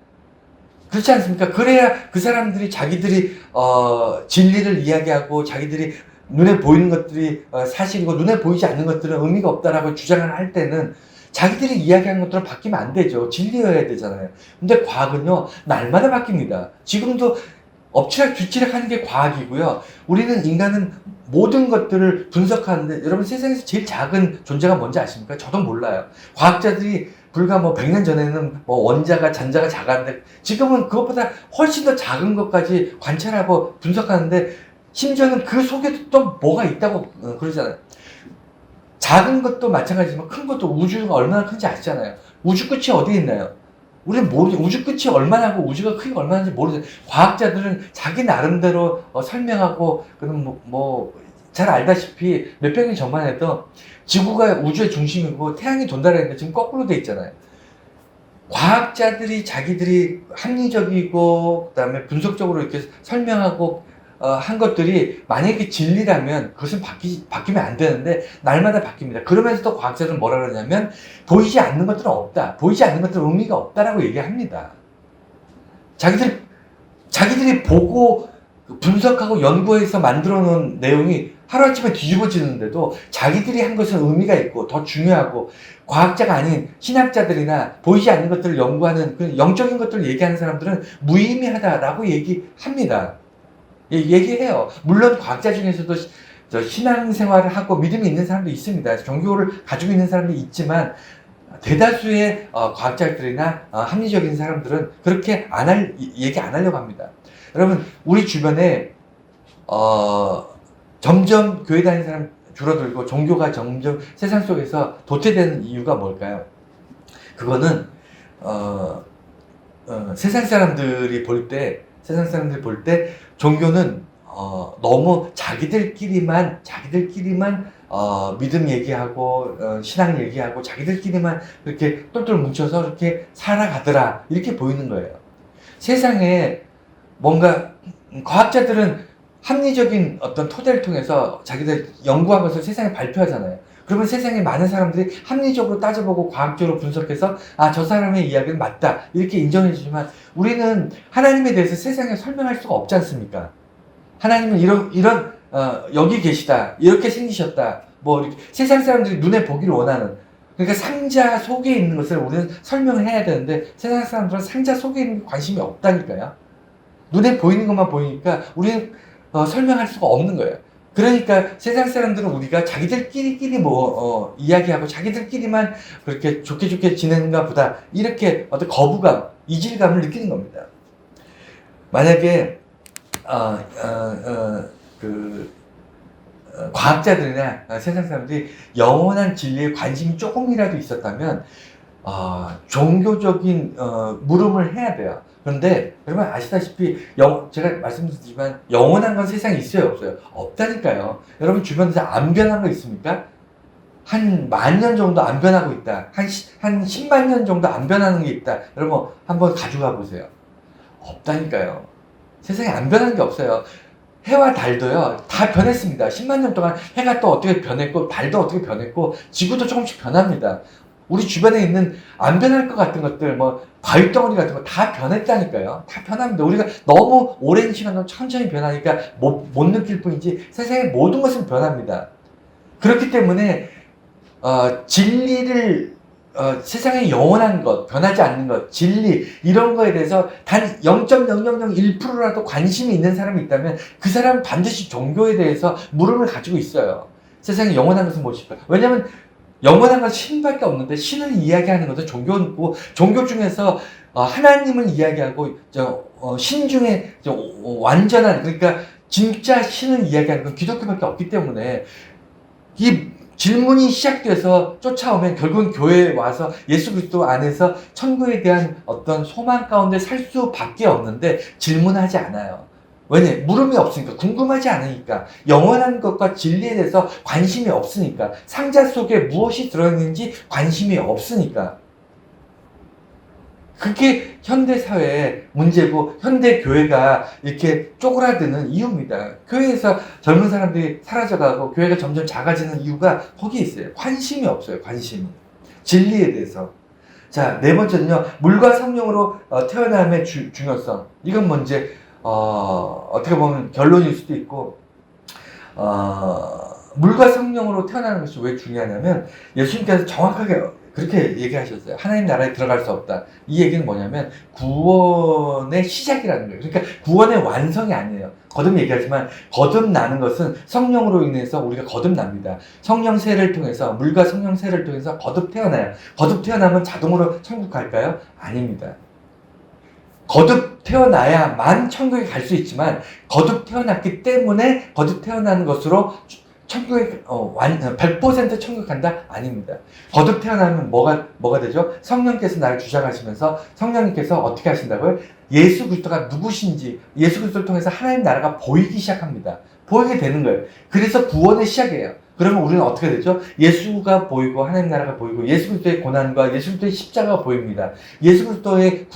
Speaker 1: 그렇지 않습니까? 그래야 그 사람들이 자기들이 진리를 이야기하고 자기들이 눈에 보이는 것들이 사실이고 눈에 보이지 않는 것들은 의미가 없다라고 주장을 할 때는 자기들이 이야기하는 것들은 바뀌면 안 되죠. 진리여야 되잖아요. 근데 과학은요, 날마다 바뀝니다. 지금도 엎치락뒤치락 하는 게 과학이고요. 우리는 인간은 모든 것들을 분석하는데, 여러분 세상에서 제일 작은 존재가 뭔지 아십니까? 저도 몰라요. 과학자들이 불과 뭐 100년 전에는 뭐 원자가, 전자가 작았는데, 지금은 그것보다 훨씬 더 작은 것까지 관찰하고 분석하는데, 심지어는 그 속에도 또 뭐가 있다고 그러잖아요. 작은 것도 마찬가지지만 큰 것도, 우주가 얼마나 큰지 아시잖아요. 우주 끝이 어디에 있나요? 우리는 모르죠. 우주 끝이 얼마나고 우주가 크기가 얼마나인지 모르죠. 과학자들은 자기 나름대로 설명하고, 그럼 잘 알다시피 몇백 년 전만 해도 지구가 우주의 중심이고 태양이 돈다라 했는데 지금 거꾸로 돼 있잖아요. 과학자들이 자기들이 합리적이고 그다음에 분석적으로 이렇게 설명하고 한 것들이 만약에 진리라면 그것은 바뀌면 안 되는데 날마다 바뀝니다. 그러면서도 과학자들은 뭐라 그러냐면 보이지 않는 것들은 없다. 보이지 않는 것들은 의미가 없다라고 얘기합니다. 자기들이 보고 분석하고 연구해서 만들어 놓은 내용이 하루아침에 뒤집어지는데도 자기들이 한 것은 의미가 있고 더 중요하고, 과학자가 아닌 신학자들이나 보이지 않는 것들을 연구하는 그 영적인 것들을 얘기하는 사람들은 무의미하다라고 얘기합니다. 얘기해요. 물론 과학자 중에서도 신앙생활을 하고 믿음이 있는 사람도 있습니다. 종교를 가지고 있는 사람도 있지만 대다수의 과학자들이나 합리적인 사람들은 그렇게 얘기 안 하려고 합니다. 여러분, 우리 주변에 점점 교회 다니는 사람 줄어들고 종교가 점점 세상 속에서 도태되는 이유가 뭘까요? 그거는 세상 사람들이 볼 때 종교는 너무 자기들끼리만 믿음 얘기하고 신앙 얘기하고 자기들끼리만 이렇게 똘똘 뭉쳐서 이렇게 살아가더라, 이렇게 보이는 거예요. 세상에 뭔가 과학자들은 합리적인 어떤 토대를 통해서 자기들 연구한 것을 세상에 발표하잖아요. 그러면 세상에 많은 사람들이 합리적으로 따져보고 과학적으로 분석해서 저 사람의 이야기는 맞다, 이렇게 인정해 주지만, 우리는 하나님에 대해서 세상에 설명할 수가 없지 않습니까? 하나님은 이런 여기 계시다, 이렇게 생기셨다, 뭐 이렇게 세상 사람들이 눈에 보기를 원하는, 그러니까 상자 속에 있는 것을 우리는 설명을 해야 되는데 세상 사람들은 상자 속에 있는 관심이 없다니까요. 눈에 보이는 것만 보이니까 우리는 설명할 수가 없는 거예요. 그러니까 세상 사람들은 우리가 자기들끼리 이야기하고 자기들끼리만 그렇게 좋게 지내는가 보다, 이렇게 어떤 거부감, 이질감을 느끼는 겁니다. 만약에 과학자들이나 세상 사람들이 영원한 진리에 관심이 조금이라도 있었다면 종교적인 물음을 해야 돼요. 그런데 여러분 아시다시피 제가 말씀드리지만 영원한 건 세상에 있어요, 없어요? 없다니까요. 여러분 주변에서 안 변한 거 있습니까? 한 10,000년 정도 안 변하고 있다, 한 10만 년 정도 안 변하는 게 있다, 여러분 한번 가져가 보세요. 없다니까요. 세상에 안 변한 게 없어요. 해와 달도요, 다 변했습니다. 10만 년 동안 해가 또 어떻게 변했고 달도 어떻게 변했고 지구도 조금씩 변합니다. 우리 주변에 있는 안 변할 것 같은 것들, 과일덩어리 같은 거 다 변했다니까요. 다 변합니다. 우리가 너무 오랜 시간 동안 천천히 변하니까 못 느낄 뿐이지 세상의 모든 것은 변합니다. 그렇기 때문에 진리를 세상의 영원한 것, 변하지 않는 것, 진리 이런 거에 대해서 단 0.0001%라도 관심이 있는 사람이 있다면 그 사람은 반드시 종교에 대해서 물음을 가지고 있어요. 세상에 영원한 것은 무엇일까? 왜냐하면 영원한 것은 신밖에 없는데 신을 이야기하는 것은 종교고 종교 중에서 하나님을 이야기하고 신 중에 완전한 그러니까 진짜 신을 이야기하는 건 기독교밖에 없기 때문에 이 질문이 시작돼서 쫓아오면 결국은 교회에 와서 예수 그리스도 안에서 천국에 대한 어떤 소망 가운데 살 수밖에 없는데 질문하지 않아요. 왜냐? 물음이 없으니까, 궁금하지 않으니까, 영원한 것과 진리에 대해서 관심이 없으니까, 상자 속에 무엇이 들어있는지 관심이 없으니까. 그게 현대사회의 문제고 현대교회가 이렇게 쪼그라드는 이유입니다. 교회에서 젊은 사람들이 사라져가고 교회가 점점 작아지는 이유가 거기에 있어요. 관심이 없어요. 관심이. 진리에 대해서. 자, 네 번째는요. 물과 성령으로 태어남의 중요성. 이건 뭐 이제 어떻게 보면 결론일 수도 있고 물과 성령으로 태어나는 것이 왜 중요하냐면 예수님께서 정확하게 그렇게 얘기하셨어요. 하나님 나라에 들어갈 수 없다. 이 얘기는 뭐냐면 구원의 시작이라는 거예요. 그러니까 구원의 완성이 아니에요. 거듭 얘기하지만 거듭나는 것은 성령으로 인해서 우리가 거듭납니다. 성령 세례를 통해서 물과 성령 세례를 통해서 거듭 태어나요. 거듭 태어나면 자동으로 천국 갈까요? 아닙니다. 거듭 태어나야만 천국에 갈 수 있지만 거듭 태어났기 때문에 거듭 태어나는 것으로 천국에 100% 천국 간다? 아닙니다. 거듭 태어나면 뭐가 되죠? 성령께서 나를 주장하시면서 성령님께서 어떻게 하신다고요? 예수 그리스도가 누구신지 예수 그리스도를 통해서 하나님 나라가 보이기 시작합니다. 보이게 되는 거예요. 그래서 구원의 시작이에요. 그러면 우리는 어떻게 되죠? 예수가 보이고 하나님 나라가 보이고 예수 그리스도의 고난과 예수 그리스도의 십자가가 보입니다. 예수 그리스도의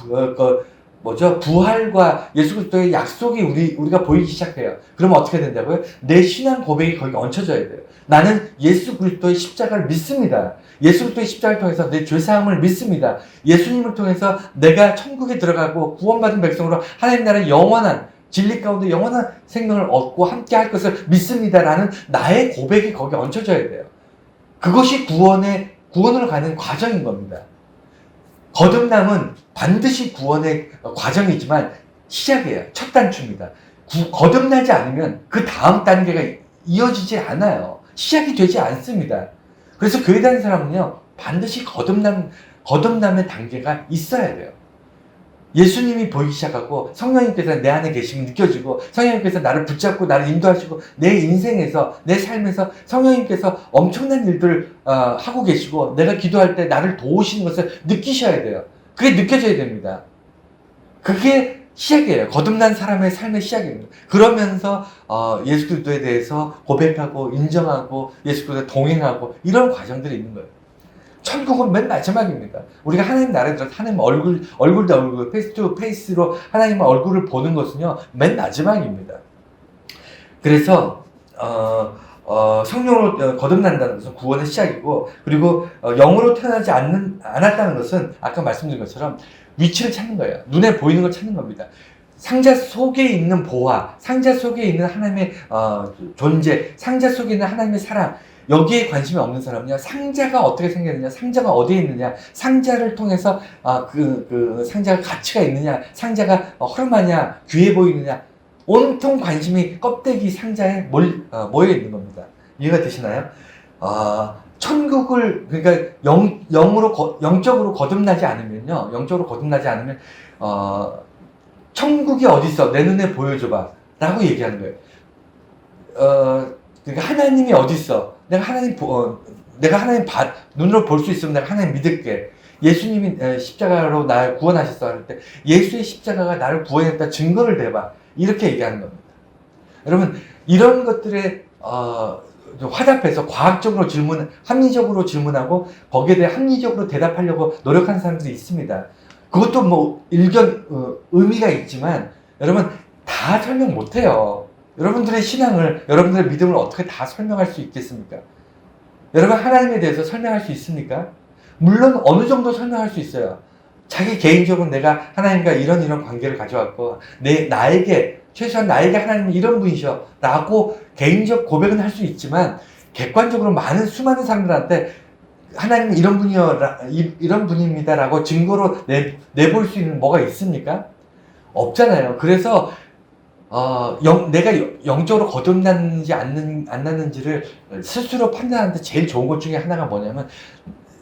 Speaker 1: 부활과 예수 그리스도의 약속이 우리가 보이기 시작해요. 그러면 어떻게 된다고요? 내 신앙 고백이 거기 얹혀져야 돼요. 나는 예수 그리스도의 십자가를 믿습니다. 예수 그리스도의 십자가를 통해서 내 죄사함을 믿습니다. 예수님을 통해서 내가 천국에 들어가고 구원받은 백성으로 하나님 나라의 영원한 진리 가운데 영원한 생명을 얻고 함께 할 것을 믿습니다라는 나의 고백이 거기 얹혀져야 돼요. 그것이 구원으로 가는 과정인 겁니다. 거듭남은 반드시 구원의 과정이지만 시작이에요. 첫 단추입니다. 거듭나지 않으면 그 다음 단계가 이어지지 않아요. 시작이 되지 않습니다. 그래서 교회 다니는 사람은요, 반드시 거듭남의 단계가 있어야 돼요. 예수님이 보이기 시작하고 성령님께서 내 안에 계심이 느껴지고 성령님께서 나를 붙잡고 나를 인도하시고 내 인생에서 내 삶에서 성령님께서 엄청난 일들을 하고 계시고 내가 기도할 때 나를 도우시는 것을 느끼셔야 돼요. 그게 느껴져야 됩니다. 그게 시작이에요. 거듭난 사람의 삶의 시작입니다. 그러면서 예수 그리스도에 대해서 고백하고 인정하고 예수 그리스도에 동행하고 이런 과정들이 있는 거예요. 천국은 맨 마지막입니다. 우리가 하나님 나라에 들어서 하나님 얼굴 대 얼굴, 페이스 투 페이스로 하나님 얼굴을 보는 것은요, 맨 마지막입니다. 그래서, 성령으로 거듭난다는 것은 구원의 시작이고, 그리고, 영으로 태어나지 않았다는 것은 아까 말씀드린 것처럼 위치를 찾는 거예요. 눈에 보이는 걸 찾는 겁니다. 상자 속에 있는 보화, 상자 속에 있는 하나님의 존재, 상자 속에 있는 하나님의 사랑, 여기에 관심이 없는 사람은요, 상자가 어떻게 생겼느냐, 상자가 어디에 있느냐, 상자를 통해서, 그 상자가 가치가 있느냐, 상자가 허름하냐, 귀해 보이느냐, 온통 관심이 껍데기 상자에 모여 있는 겁니다. 이해가 되시나요? 천국을, 그러니까 영적으로 거듭나지 않으면요, 천국이 어딨어? 내 눈에 보여줘봐. 라고 얘기하는 거예요. 그러니까 하나님이 어딨어? 내가 하나님 눈으로 볼 수 있으면 내가 하나님 믿을게. 예수님이 십자가로 나를 구원하셨어 할 때 예수의 십자가가 나를 구원했다 증거를 대봐. 이렇게 얘기하는 겁니다. 여러분, 이런 것들에 화답해서 과학적으로 합리적으로 질문하고 거기에 대해 합리적으로 대답하려고 노력하는 사람들이 있습니다. 그것도 뭐 의미가 있지만 여러분 다 설명 못해요. 여러분들의 신앙을, 여러분들의 믿음을 어떻게 다 설명할 수 있겠습니까? 여러분 하나님에 대해서 설명할 수 있습니까? 물론 어느 정도 설명할 수 있어요. 자기 개인적으로 내가 하나님과 이런 관계를 가져왔고 최소한 나에게 하나님은 이런 분이셔 라고 개인적 고백은 할 수 있지만 객관적으로 수많은 사람들한테 하나님은 이런 분이요, 이런 분입니다라고 증거로 내볼 수 있는 뭐가 있습니까? 없잖아요. 그래서 내가 영적으로 거듭났는지 안 났는지를 스스로 판단하는데 제일 좋은 것 중에 하나가 뭐냐면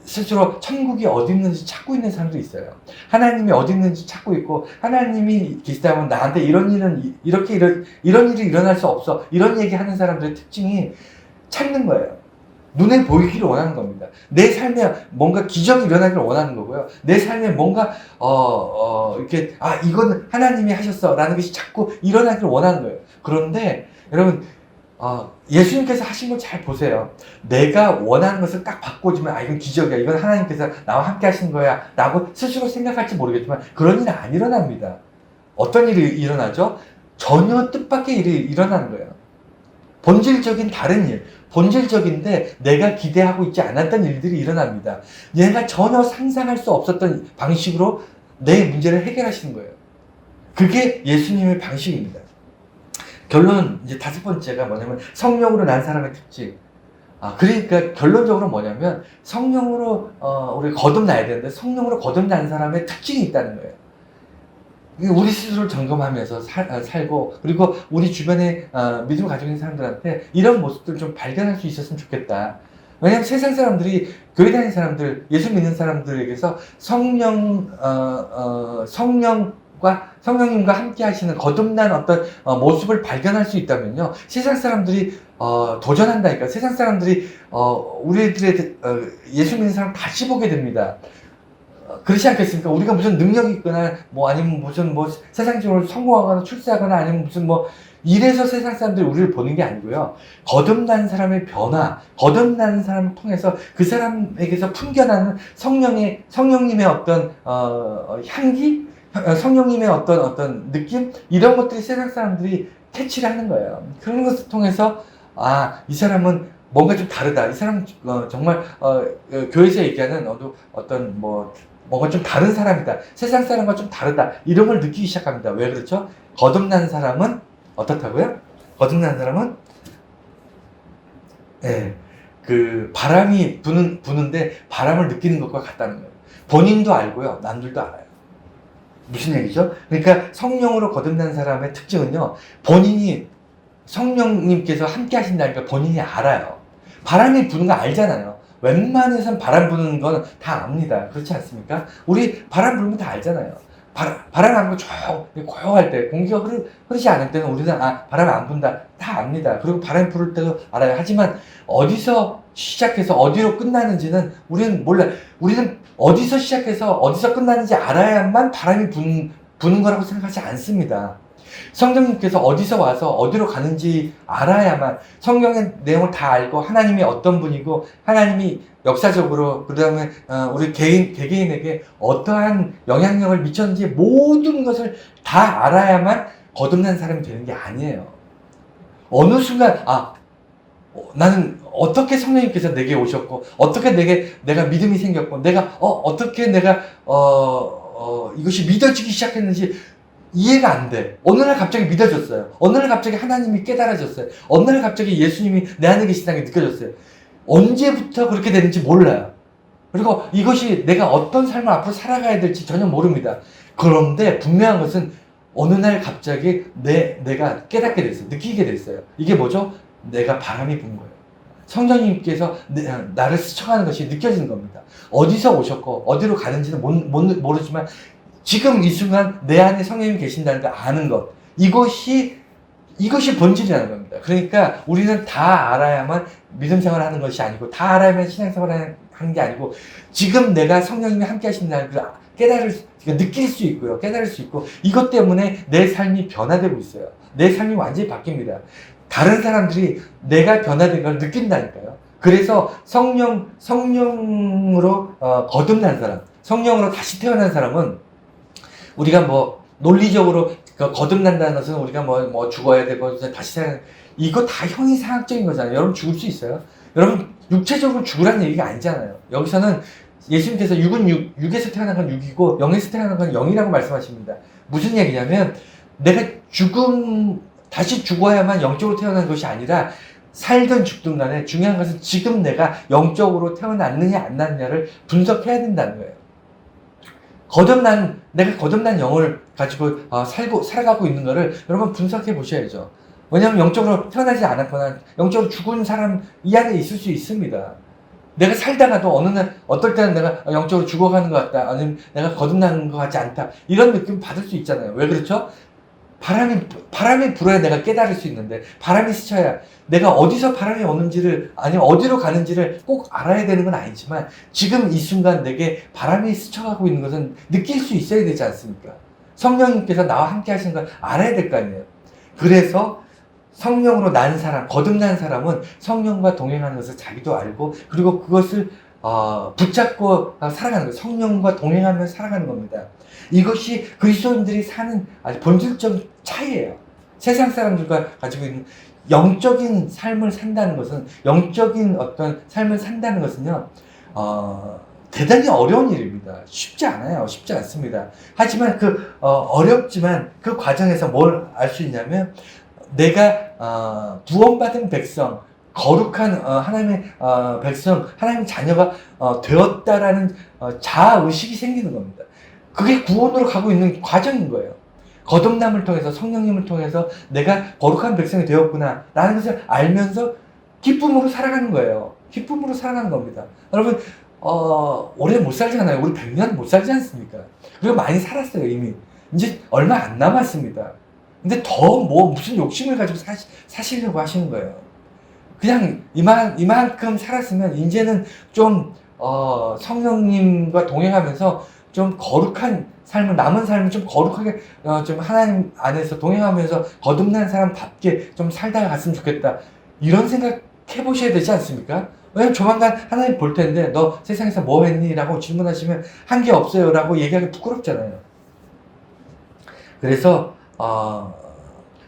Speaker 1: 스스로 천국이 어디 있는지 찾고 있는 사람도 있어요. 하나님이 어디 있는지 찾고 있고, 하나님이 계시다면 나한테 이런 일은 이런 일이 일어날 수 없어, 이런 얘기 하는 사람들의 특징이 찾는 거예요. 눈에 보이기를 원하는 겁니다. 내 삶에 뭔가 기적이 일어나기를 원하는 거고요. 내 삶에 뭔가 이렇게 이건 하나님이 하셨어 라는 것이 자꾸 일어나기를 원하는 거예요. 그런데 여러분, 예수님께서 하신 걸 잘 보세요. 내가 원하는 것을 딱 바꿔주면 이건 기적이야, 이건 하나님께서 나와 함께 하신 거야 라고 스스로 생각할지 모르겠지만 그런 일은 안 일어납니다. 어떤 일이 일어나죠? 전혀 뜻밖의 일이 일어나는 거예요. 본질적인 다른 일, 본질적인데 내가 기대하고 있지 않았던 일들이 일어납니다. 내가 전혀 상상할 수 없었던 방식으로 내 문제를 해결하시는 거예요. 그게 예수님의 방식입니다. 결론, 이제 5번째가 뭐냐면 성령으로 난 사람의 특징. 그러니까 결론적으로 뭐냐면 성령으로 우리 거듭나야 되는데 성령으로 거듭난 사람의 특징이 있다는 거예요. 우리 스스로를 점검하면서 살고, 그리고 우리 주변에 믿음을 가지고 있는 사람들한테 이런 모습들을 좀 발견할 수 있었으면 좋겠다. 왜냐하면 세상 사람들이, 교회 다니는 사람들, 예수 믿는 사람들에게서 성령님과 함께 하시는 거듭난 어떤 모습을 발견할 수 있다면요, 세상 사람들이 도전한다니까. 세상 사람들이 우리들의 예수 믿는 사람 다시 보게 됩니다. 그렇지 않겠습니까? 우리가 무슨 능력이 있거나 아니면 무슨 세상적으로 성공하거나 출세하거나 아니면 무슨 이래서 세상 사람들이 우리를 보는 게 아니고요. 거듭난 사람의 변화, 거듭난 사람을 통해서 그 사람에게서 풍겨나는 성령님의 어떤 향기, 성령님의 어떤 느낌, 이런 것들이 세상 사람들이 캐치를 하는 거예요. 그런 것을 통해서 이 사람은 뭔가 좀 다르다. 이 사람은 정말 교회에서 얘기하는 어떤 뭔가 좀 다른 사람이다. 세상 사람과 좀 다르다. 이런 걸 느끼기 시작합니다. 왜 그렇죠? 거듭난 사람은 어떻다고요? 거듭난 사람은 바람이 부는데 바람을 느끼는 것과 같다는 거예요. 본인도 알고요. 남들도 알아요. 무슨 얘기죠? 그러니까 성령으로 거듭난 사람의 특징은요, 본인이 성령님께서 함께 하신다니까 본인이 알아요. 바람이 부는 거 알잖아요. 웬만해선 바람 부는 건 다 압니다. 그렇지 않습니까? 우리 바람 불면 다 알잖아요. 바람 안 불고 고요할 때, 공기가 흐르지 않을 때는 우리는 바람이 안 분다 다 압니다. 그리고 바람이 부를 때도 알아요. 하지만 어디서 시작해서 어디로 끝나는지는 우리는 몰라요. 우리는 어디서 시작해서 어디서 끝나는지 알아야만 바람이 부는 거라고 생각하지 않습니다. 성령님께서 어디서 와서 어디로 가는지 알아야만, 성경의 내용을 다 알고 하나님이 어떤 분이고 하나님이 역사적으로 그 다음에 우리 개개인에게 어떠한 영향력을 미쳤는지 모든 것을 다 알아야만 거듭난 사람이 되는 게 아니에요. 어느 순간 나는 어떻게 성령님께서 내게 오셨고, 어떻게 내가 믿음이 생겼고, 어떻게 내가 이것이 믿어지기 시작했는지 이해가 안 돼. 어느 날 갑자기 믿어졌어요. 어느 날 갑자기 하나님이 깨달아졌어요. 어느 날 갑자기 예수님이 내 안에 계시다는 게 느껴졌어요. 언제부터 그렇게 되는지 몰라요. 그리고 이것이 내가 어떤 삶을 앞으로 살아가야 될지 전혀 모릅니다. 그런데 분명한 것은 어느 날 갑자기 내가 깨닫게 됐어요. 느끼게 됐어요. 이게 뭐죠? 내가 바람이 분 거예요. 성령님께서 나를 스쳐가는 것이 느껴지는 겁니다. 어디서 오셨고 어디로 가는지는 모르지만 지금 이 순간 내 안에 성령님이 계신다는 걸 아는 것, 이것이 본질이라는 겁니다. 그러니까 우리는 다 알아야만 믿음 생활을 하는 것이 아니고, 다 알아야만 신앙 생활을 하는 게 아니고, 지금 내가 성령님이 함께 하신다는 걸 느낄 수 있고요. 깨달을 수 있고, 이것 때문에 내 삶이 변화되고 있어요. 내 삶이 완전히 바뀝니다. 다른 사람들이 내가 변화된 걸 느낀다니까요. 그래서 성령으로 거듭난 사람, 성령으로 다시 태어난 사람은 우리가 논리적으로 거듭난다는 것은 우리가 죽어야 되고 다시 태어나, 이거 다 형이상학적인 거잖아요. 여러분 죽을 수 있어요? 여러분 육체적으로 죽으라는 얘기가 아니잖아요. 여기서는 예수님께서 육은 육에서 태어난 건 육이고 영에서 태어난 건 영이라고 말씀하십니다. 무슨 얘기냐면 내가 다시 죽어야만 영적으로 태어난 것이 아니라 살든 죽든 간에 중요한 것은 지금 내가 영적으로 태어났느냐 안 났느냐를 분석해야 된다는 거예요. 내가 거듭난 영을 가지고 살아가고 있는 거를 여러분 분석해 보셔야죠. 왜냐하면 영적으로 태어나지 않았거나 영적으로 죽은 사람 이 안에 있을 수 있습니다. 내가 살다가도 어느 날 어떨 때는 내가 영적으로 죽어가는 것 같다, 아니면 내가 거듭나는 것 같지 않다, 이런 느낌 받을 수 있잖아요. 왜 그렇죠? 바람이 불어야 내가 깨달을 수 있는데, 바람이 스쳐야 내가 어디서 바람이 오는지를, 아니면 어디로 가는지를 꼭 알아야 되는 건 아니지만, 지금 이 순간 내게 바람이 스쳐가고 있는 것은 느낄 수 있어야 되지 않습니까? 성령님께서 나와 함께 하시는 걸 알아야 될 거 아니에요. 그래서 성령으로 난 사람, 거듭난 사람은 성령과 동행하는 것을 자기도 알고, 그리고 그것을 붙잡고 살아가는 거예요. 성령과 동행하며 살아가는 겁니다. 이것이 그리스도인들이 사는 아주 본질적인 차이예요. 세상 사람들과 가지고 있는 영적인 삶을 산다는 것은, 영적인 어떤 삶을 산다는 것은요, 대단히 어려운 일입니다. 쉽지 않아요. 쉽지 않습니다. 하지만 어렵지만 그 과정에서 뭘 알 수 있냐면, 내가 구원받은 백성, 거룩한 하나님의 백성, 하나님의 자녀가 되었다라는 자아의식이 생기는 겁니다. 그게 구원으로 가고 있는 과정인 거예요. 거듭남을 통해서, 성령님을 통해서 내가 거룩한 백성이 되었구나 라는 것을 알면서 기쁨으로 살아가는 거예요. 기쁨으로 살아가는 겁니다. 여러분, 오래 못 살잖아요. 우리 100년 못 살지 않습니까? 그리고 많이 살았어요. 이미 이제 얼마 안 남았습니다. 근데 더 무슨 욕심을 가지고 사시려고 하시는 거예요. 그냥 이만큼 살았으면 이제는 좀 성령님과 동행하면서 좀 거룩한 삶을, 남은 삶을 좀 거룩하게 좀 하나님 안에서 동행하면서 거듭난 사람답게 좀 살다가 갔으면 좋겠다, 이런 생각 해보셔야 되지 않습니까? 왜냐면 조만간 하나님 볼 텐데, 너 세상에서 뭐 했니? 라고 질문하시면 한 게 없어요 라고 얘기하기 부끄럽잖아요. 그래서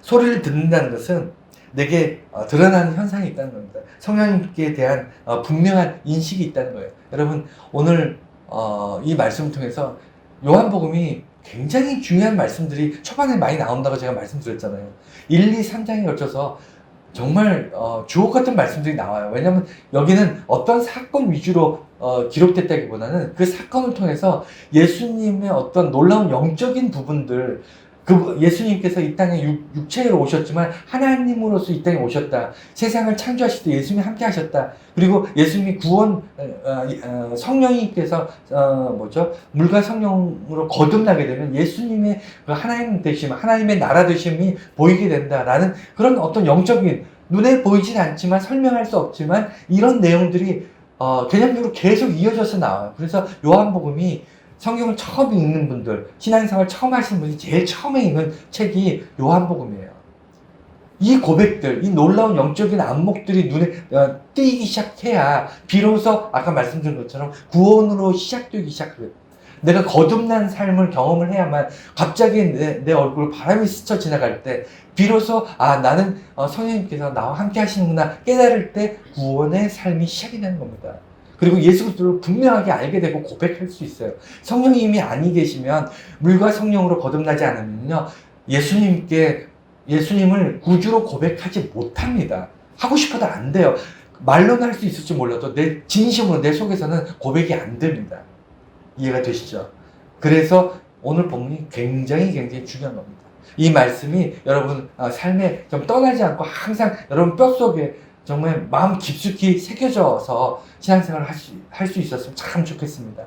Speaker 1: 소리를 듣는다는 것은 내게 드러나는 현상이 있다는 겁니다. 성령님께 대한 분명한 인식이 있다는 거예요. 여러분, 오늘 이 말씀을 통해서 요한복음이 굉장히 중요한 말씀들이 초반에 많이 나온다고 제가 말씀드렸잖아요. 1, 2, 3장에 걸쳐서 정말 주옥 같은 말씀들이 나와요. 왜냐하면 여기는 어떤 사건 위주로 기록됐다기보다는 그 사건을 통해서 예수님의 어떤 놀라운 영적인 부분들, 예수님께서 이 땅에 육체로 오셨지만 하나님으로서 이 땅에 오셨다. 세상을 창조하실 때 예수님이 함께 하셨다. 그리고 예수님이 성령님께서 물과 성령으로 거듭나게 되면 예수님의 그 하나님 되심, 하나님의 나라 되심이 보이게 된다라는 그런 어떤 영적인, 눈에 보이진 않지만 설명할 수 없지만 이런 내용들이 개념적으로 계속 이어져서 나와요. 그래서 요한복음이 성경을 처음 읽는 분들, 신앙생활 처음 하시는 분이 제일 처음에 읽는 책이 요한복음이에요. 이 고백들, 이 놀라운 영적인 안목들이 눈에 띄기 시작해야 비로소 아까 말씀드린 것처럼 구원으로 시작되기 시작해요. 내가 거듭난 삶을 경험을 해야만, 갑자기 내 얼굴 바람이 스쳐 지나갈 때 비로소 나는 성령님께서 나와 함께 하시는구나 깨달을 때 구원의 삶이 시작이 되는 겁니다. 그리고 예수 그리스도를 분명하게 알게 되고 고백할 수 있어요. 성령님이 아니 계시면, 물과 성령으로 거듭나지 않으면요, 예수님을 구주로 고백하지 못합니다. 하고 싶어도 안 돼요. 말로는 할 수 있을지 몰라도 내 진심으로, 내 속에서는 고백이 안 됩니다. 이해가 되시죠? 그래서 오늘 본문이 굉장히 중요한 겁니다. 이 말씀이 여러분 삶에 좀 떠나지 않고 항상 여러분 뼛속에 정말 마음 깊숙이 새겨져서 신앙생활을 할 수 있었으면 참 좋겠습니다.